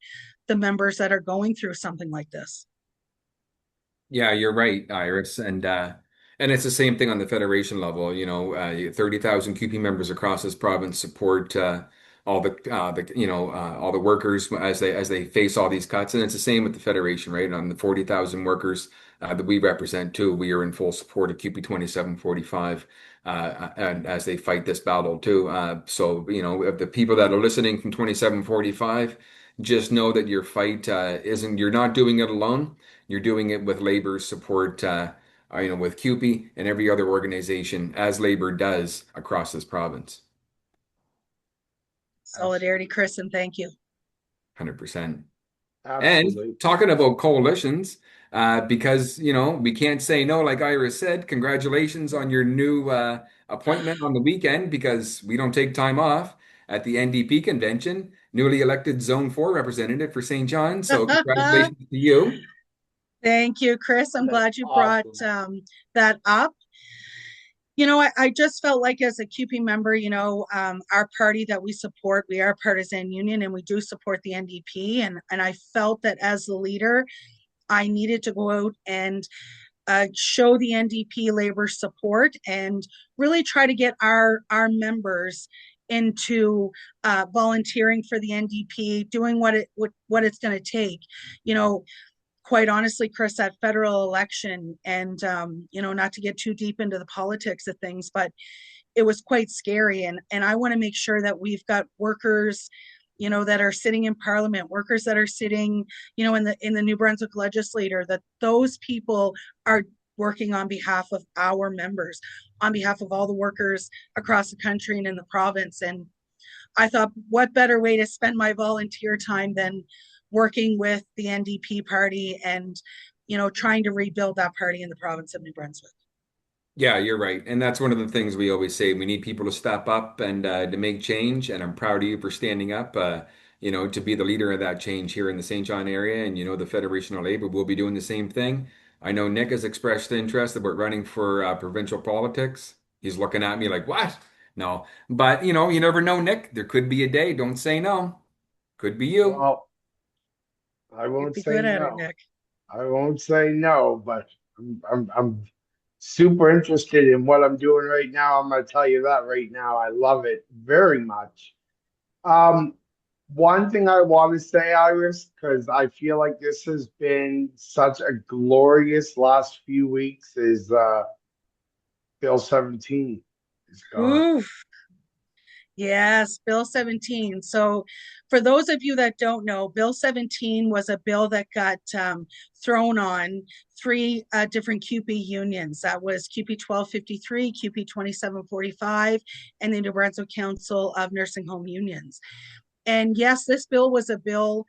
the members that are going through something like this? Yeah, you're right, Iris, and it's the same thing on the federation level. 30,000 CUPE members across this province support all the workers as they face all these cuts, and it's the same with the federation, right? On the 40,000 workers that we represent too, we are in full support of CUPE 2745, and as they fight this battle too. So of the people that are listening from 2745, just know that your fight isn't. You're not doing it alone. You're doing it with labor's support. With CUPE and every other organization, as labor does across this province. Solidarity, Chris, and thank you. 100%. Absolutely. And talking about coalitions, because we can't say no, like Iris said. Congratulations on your new appointment on the weekend, because we don't take time off at the NDP convention. Newly elected Zone 4 representative for St. John. So congratulations to you. Thank you, Chris. I'm glad you brought that up. I just felt like as a CUPE member, our party that we support, we are a partisan union and we do support the NDP. And I felt that as the leader, I needed to go out and show the NDP labor support and really try to get our members into volunteering for the NDP, doing what it's going to take. Quite honestly, Chris, that federal election, and not to get too deep into the politics of things, but it was quite scary. And I want to make sure that we've got workers, that are sitting in Parliament, workers that are sitting, in the New Brunswick legislature, that those people are working on behalf of our members, on behalf of all the workers across the country and in the province. And I thought, what better way to spend my volunteer time than working with the NDP party and, trying to rebuild that party in the province of New Brunswick. Yeah, you're right. And that's one of the things we always say. We need people to step up and to make change. And I'm proud of you for standing up, to be the leader of that change here in the St. John area. And, the Federation of Labor will be doing the same thing. I know Nick has expressed interest about running for provincial politics. He's looking at me like, what? No. But, you never know, Nick. There could be a day. Don't say no. Could be you. Well, I You'd won't be say good at it, no. Nick. I won't say no, but I'm super interested in what I'm doing right now. I'm going to tell you that right now. I love it very much. Um, One thing I want to say, Iris, because I feel like this has been such a glorious last few weeks, is Bill 17 is gone. Oof. Yes, Bill 17. So, for those of you that don't know, Bill 17 was a bill that got thrown on three different CUPE unions. That was CUPE 1253, CUPE 2745, and the New Brunswick Council of Nursing Home Unions. And yes, this bill was a bill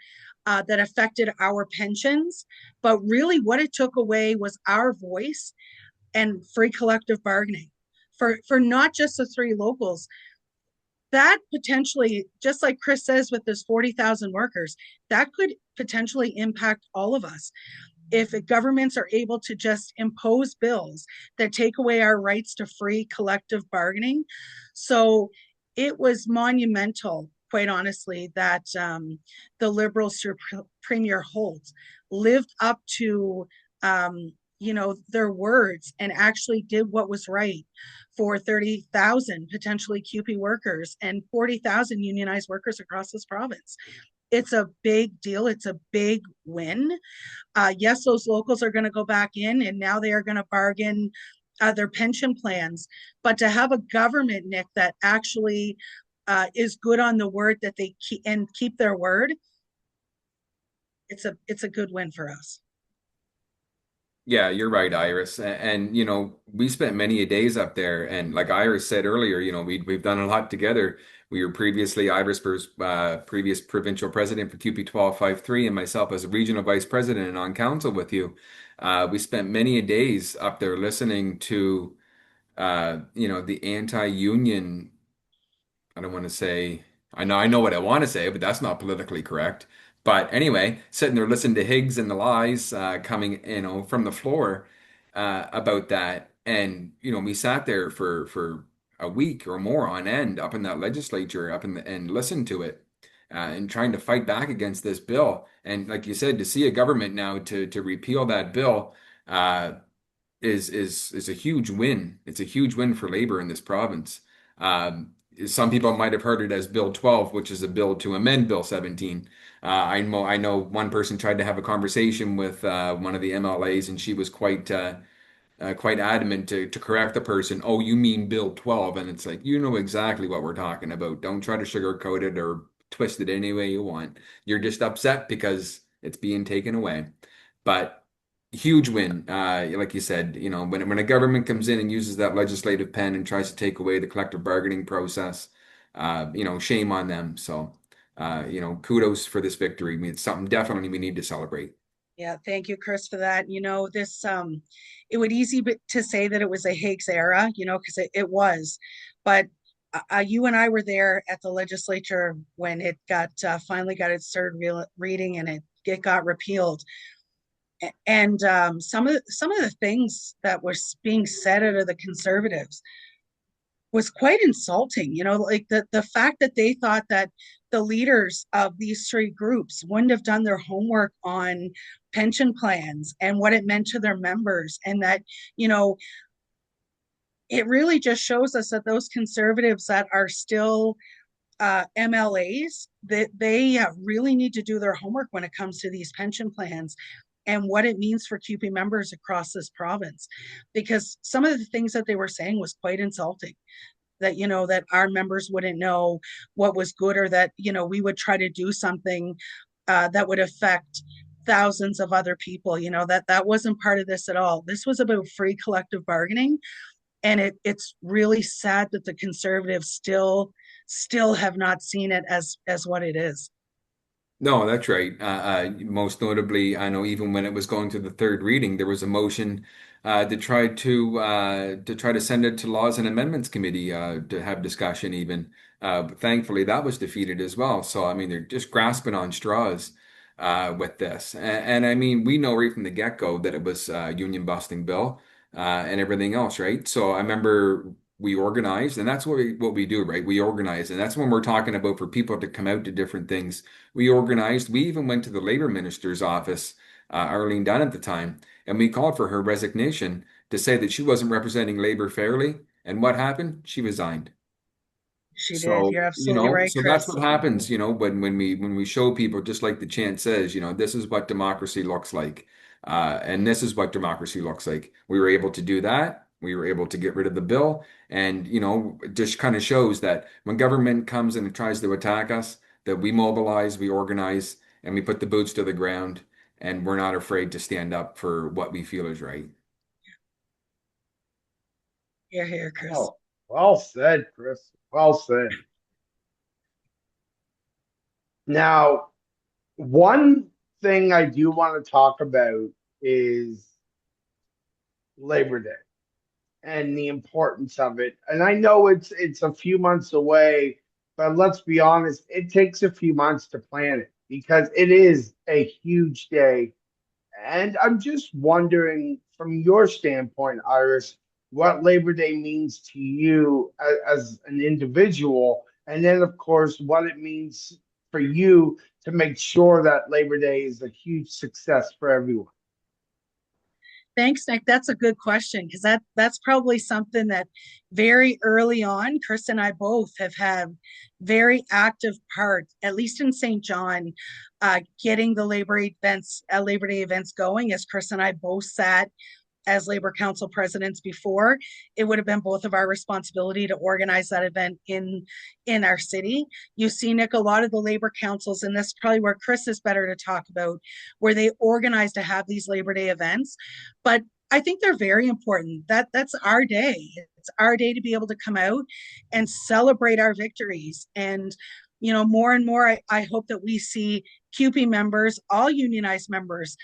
that affected our pensions, but really what it took away was our voice and free collective bargaining for not just the three locals. That potentially, just like Chris says, with those 40,000 workers, that could potentially impact all of us. If governments are able to just impose bills that take away our rights to free collective bargaining. So it was monumental, quite honestly, that the Liberals through Premier Holt lived up to their words and actually did what was right for 30,000 potentially CUPE workers and 40,000 unionized workers across this province. It's a big deal. It's a big win. Yes, those locals are going to go back in and now they are going to bargain their pension plans. But to have a government, Nick, that actually is good on the word that they keep their word, it's a good win for us. Yeah, you're right, Iris. And, we spent many a days up there. And like Iris said earlier, we've done a lot together. We were previously Iris, previous provincial president for CUPE 1253, and myself as a regional vice president and on council with you. We spent many a days up there listening to, the anti-union. I don't want to say, I know what I want to say, but that's not politically correct. But anyway, sitting there listening to Higgs and the lies coming, from the floor about that. And, we sat there for a week or more on end up in that legislature, and listened to it and trying to fight back against this bill. And like you said, to see a government now to repeal that bill is a huge win. It's a huge win for labor in this province. Some people might have heard it as Bill 12, which is a bill to amend Bill 17. I know one person tried to have a conversation with one of the MLAs, and she was quite adamant to correct the person. Oh, you mean Bill 12? And it's like, you know exactly what we're talking about. Don't try to sugarcoat it or twist it any way you want. You're just upset because it's being taken away. But huge win. Like you said, when a government comes in and uses that legislative pen and tries to take away the collective bargaining process, shame on them. So, kudos for this victory. I mean, it's something definitely we need to celebrate. Yeah, thank you, Chris, for that. This it would easy to say that it was a Higgs era, because it was, but you and I were there at the legislature when it got finally got its third reading and it got repealed. And some of the things that were being said out of the Conservatives was quite insulting. Like the fact that they thought that the leaders of these three groups wouldn't have done their homework on pension plans and what it meant to their members, and that it really just shows us that those Conservatives that are still MLAs, that they really need to do their homework when it comes to these pension plans and what it means for CUPE members across this province. Because some of the things that they were saying was quite insulting. That that our members wouldn't know what was good, or that we would try to do something that would affect thousands of other people. That wasn't part of this at all. This was about free collective bargaining, and it's really sad that the Conservatives still have not seen it as what it is. No, that's right. Most notably, I know even when it was going to the third reading, there was a motion to try to send it to Laws and Amendments Committee to have discussion even. But thankfully, that was defeated as well. So I mean, they're just grasping on straws with this. And I mean, we know right from the get-go that it was a union busting bill and everything else, right? So I remember we organized, and that's what we do, right? We organize, and that's when we're talking about for people to come out to different things. We organized. We even went to the labor minister's office, Arlene Dunn at the time, and we called for her resignation to say that she wasn't representing labor fairly. And what happened? She resigned. She did. So, You're absolutely right, so that's Chris. what happens, when we show people, just like the chant says, this is what democracy looks like. And this is what democracy looks like. We were able to do that. We were able to get rid of the bill. And, it just kind of shows that when government comes and tries to attack us, that we mobilize, we organize, and we put the boots to the ground, and we're not afraid to stand up for what we feel is right. You're here, Chris. Oh, well said, Chris. Well said. Now, one thing I do want to talk about is Labor Day and the importance of it. And I know it's a few months away, but let's be honest, it takes a few months to plan it because it is a huge day. And I'm just wondering, from your standpoint, Iris, what Labor Day means to you as an individual, and then, of course, what it means for you to make sure that Labor Day is a huge success for everyone. Thanks, Nick. That's a good question, because that's probably something that very early on, Chris and I both have had very active part, at least in St. John, getting the Labor Day events going. As Chris and I both sat as Labor Council presidents before, it would have been both of our responsibility to organize that event in our city. You see, Nick, a lot of the Labor councils, and this is probably where Chris is better to talk about, where they organize to have these Labor Day events. But I think they're very important. That's our day. It's our day to be able to come out and celebrate our victories. And more and more, I hope that we see CUPE members, all unionized members,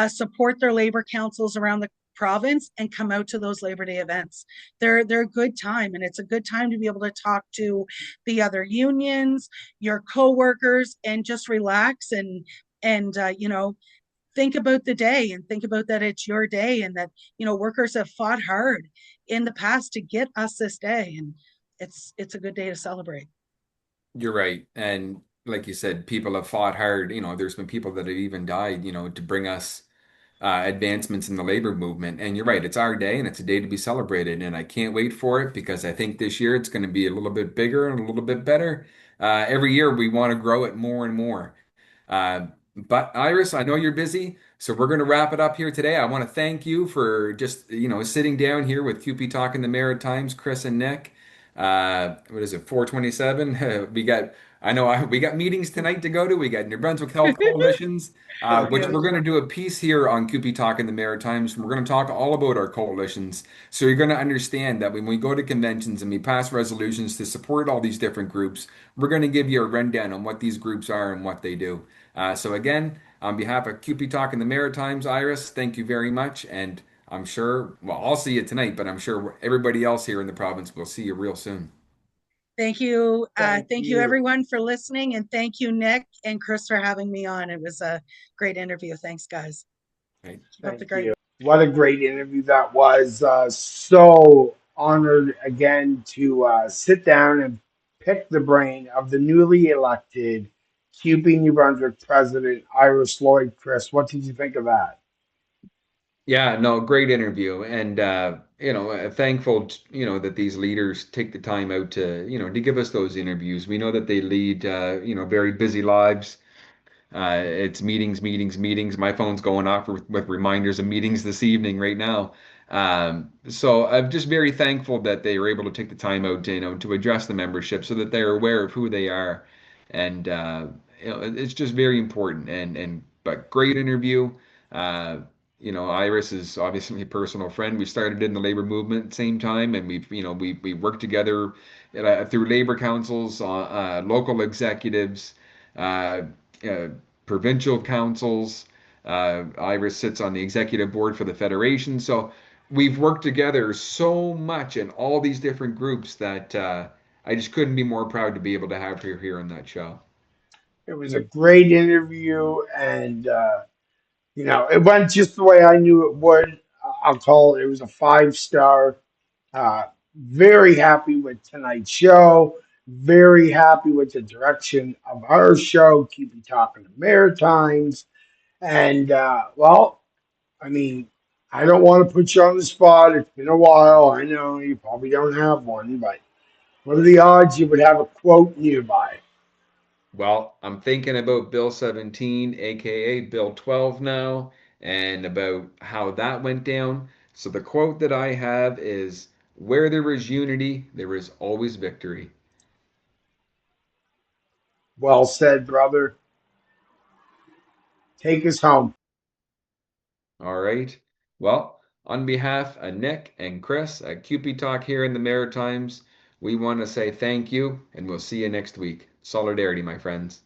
support their labor councils around the province and come out to those Labor Day events. They're a good time, and it's a good time to be able to talk to the other unions, your co-workers, and just relax and think about the day, and think about that it's your day, and that workers have fought hard in the past to get us this day, and it's a good day to celebrate. You're right. And like you said, people have fought hard. There's been people that have even died, to bring us advancements in the labor movement. And you're right, it's our day and it's a day to be celebrated. And I can't wait for it because I think this year it's going to be a little bit bigger and a little bit better. Every year we want to grow it more and more. But Iris, I know you're busy, so we're going to wrap it up here today. I want to thank you for just, sitting down here with CUPE Talking the Maritimes, Chris and Nick. What is it, 427? We got meetings tonight to go to. We got New Brunswick Health Coalitions, which we're going to do a piece here on CUPE Talking the Maritimes. We're going to talk all about our coalitions. So you're going to understand that when we go to conventions and we pass resolutions to support all these different groups, we're going to give you a rundown on what these groups are and what they do. So again, on behalf of CUPE Talking the Maritimes, Iris, thank you very much. And I'm sure, well, I'll see you tonight, but I'm sure everybody else here in the province will see you real soon. Thank you. Thank Thank you, you. everyone, for listening. And thank you, Nick and Chris, for having me on. It was a great interview. Thanks, guys. Right. That's a Thank great. you. What a great interview that was. So honored again to sit down and pick the brain of the newly elected CUPE New Brunswick president, Iris Lloyd. Chris, what did you think of that? Yeah, no, great interview, and thankful, that these leaders take the time out to, to give us those interviews. We know that they lead, very busy lives. It's meetings, meetings, meetings. My phone's going off with reminders of meetings this evening right now. So I'm just very thankful that they were able to take the time out to, to address the membership so that they're aware of who they are. And it's just very important. But great interview. Uh, Iris is obviously a personal friend. We started in the labor movement at the same time, and we worked together through labor councils, local executives. Uh, uh, Provincial councils. Iris sits on the executive board for the federation. So we've worked together so much in all these different groups that I just couldn't be more proud to be able to have her here on that show. It was a great interview, and it went just the way I knew it would. I'll call it. It was a 5 star. Uh, very happy with tonight's show. Very happy with the direction of our show. Keep talking to Maritimes, and well, I mean, I don't want to put you on the spot. It's been a while. I know you probably don't have one, but what are the odds you would have a quote nearby? Well, I'm thinking about Bill 17, aka Bill 12 now, and about how that went down. So the quote that I have is, "Where there is unity, there is always victory." Well said, brother. Take us home. All right. Well, on behalf of Nick and Chris at CUPE Talk here in the Maritimes, we want to say thank you, and we'll see you next week. Solidarity, my friends.